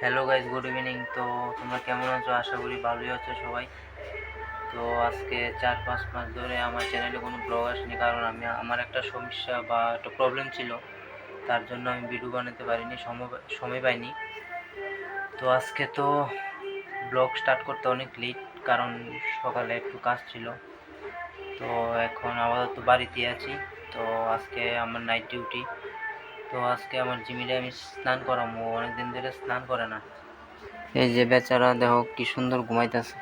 Hello guys, good evening. তো তোমরা কেমন আছো? আশা করি ভালোই আছো সবাই। তো আজকে 4-5 মাস ধরে আমার চ্যানেলে কোনো ব্লগ আসেনি, কারণ আমার একটা সমস্যা বা একটা প্রবলেম ছিল, তার জন্য আমি ভিডিও বানাতে পারিনি, সময় পাইনি। তো আজকে তো ব্লগ স্টার্ট করতে অনেক লেট, কারণ সকালে একটু কাজ ছিল। তো এখন আপাতত বাড়িতে আছি। তো আজকে আমার নাইট ডিউটি। তো আজকে আমার জিমিরে আমি স্নান করাবো, অনেকদিন ধরে স্নান করে না। এই যে বেচারা দেখো কি সুন্দর ঘুমাইতেছে।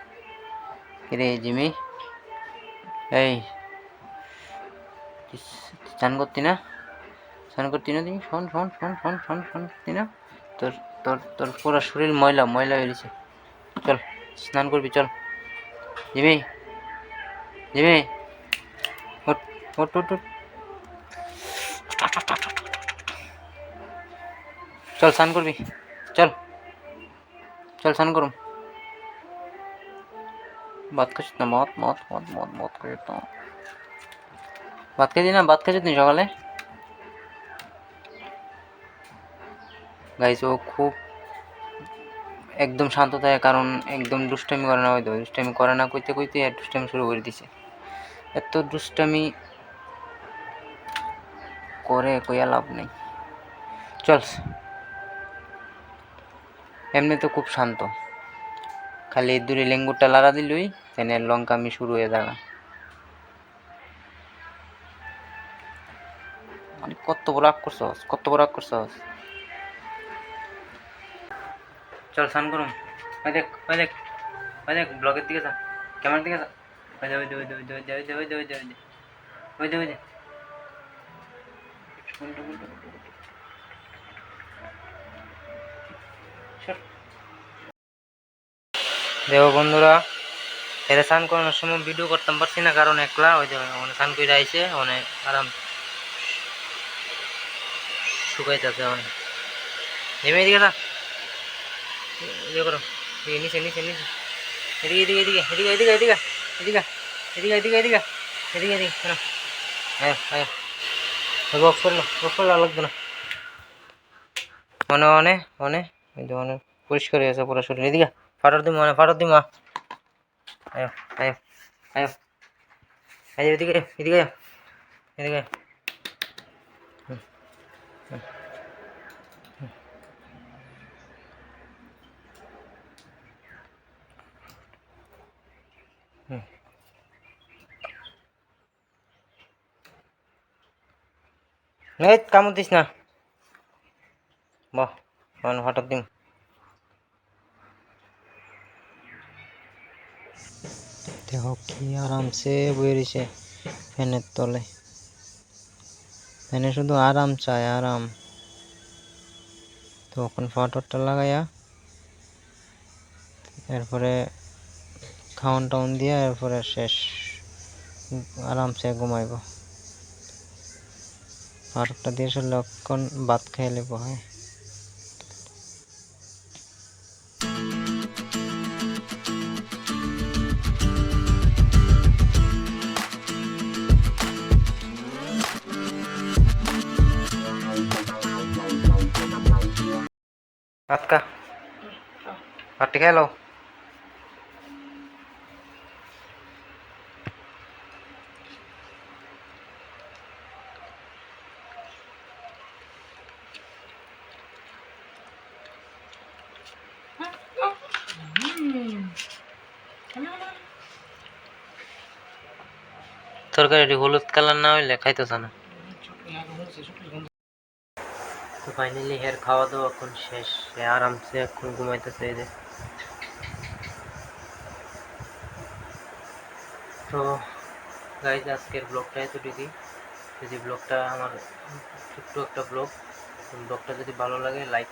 রে জিমি, এই স্নান করতি না? স্নান করতি না তুমি? শোন শোন শোন শোন শোন শোন করতি না? তোর তোর তোর পুরো শরীর ময়লা ময়লা হয়ে গেছে। চল স্নান করবি, চল জিমি, জিমি, ওঠ ওঠ ওঠ ওঠ। চল স্নান করবি, চল চল স্নান করুম। ভাত খাচ্ছিস না? মত মত মত মত মত করে তো ভাত খাইছি না? ভাত খাচ্ছিস তুই সকালে? গাইস, ও খুব একদম শান্ত থাকে, কারণ একদম দুষ্টামি করে না। হয়তো দুষ্টামি করে না কইতে কইতে আর দুষ্টামি শুরু করে দিছে। এত দুষ্টামি করে কইয়া লাভ নেই। চল, এমনি তো খুব শান্ত, খালি দূরে লেঙ্গুরটা লাড়া দিলই তেনে লঙ্কা আমি শুরু হয়ে যাবে। মানে কত বড় রাগ করছস, কত বড় রাগ করছস। চল স্নান করুম। ওই দেখ ওই দেখ ওই দেখ, ব্লগের দিকে যা, ক্যামেরার দিকে যা। ওই দে ওই দে ওই দে ওই দে ওই দে ওই দে ওই দে ওই দে ওই দে ওই দে। দেখো বন্ধুরা, এরা স্নান করানোর সময় ভিডিও করতাম পারছি না, কারণ একলা ওই যে অনেক স্নান করে আইসে, অনেক আরাম শুকাইতেছে অনেক। নেমে এদিকে না, ইয়ে করো, এদিকে নিচে নিচে নিচে, এদিকে এদিকে এদিকে এদিকে এদিকে এদিকে এদিকে এদিকে এদিকে এদিকে এদিকে এদিকে কেন? হ্যাঁ হ্যাঁ, বক্স করলো, বক্স করলে লাগবে না। মনে মনে মনে ওই যে মনে পরিষ্কার হয়ে গেছে পুরো শরীর। এদিকে ফাটার দিই, মনে ফাটার দিই মা। আয়ো আয়ো আয়ো, আয় এদিকে এদিকে এদিকে। এই কামড় দিস না, বাহ মানে হঠাৎ দিন। দেখো কি আরামসে বয়ে রয়েছে ফ্যানের তলে। ফ্যানে শুধু আরাম চায়, আরাম। তখন ফাটরটা লাগাইয়া এরপরে খাওয়ান টাউন দিয়া এরপরে শেষ, আরামসে ঘুমাইব। ফাটরটা দিয়ে আসলে অক্ষণ ভাত খাইলে হয়। ভাত খা, ভাতটি খাই লো। তরকারি হলুদ কালার না হইলে খাইতেছ না। তো ফাইনালি হের খাওয়া দাওয়া এখন শেষ, সে আরামসে এখন ঘুমাইতেছে। এই যে তো গাইজ, আজকের ব্লগটা এতটুকুই। যদি ব্লগটা আমার ছোট্ট একটা ব্লগটা যদি ভালো লাগে, লাইক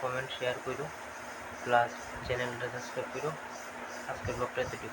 কমেন্ট শেয়ার করো, প্লাস চ্যানেলটা সাবস্ক্রাইব করো। আজকের ব্লগটা এতটুকু।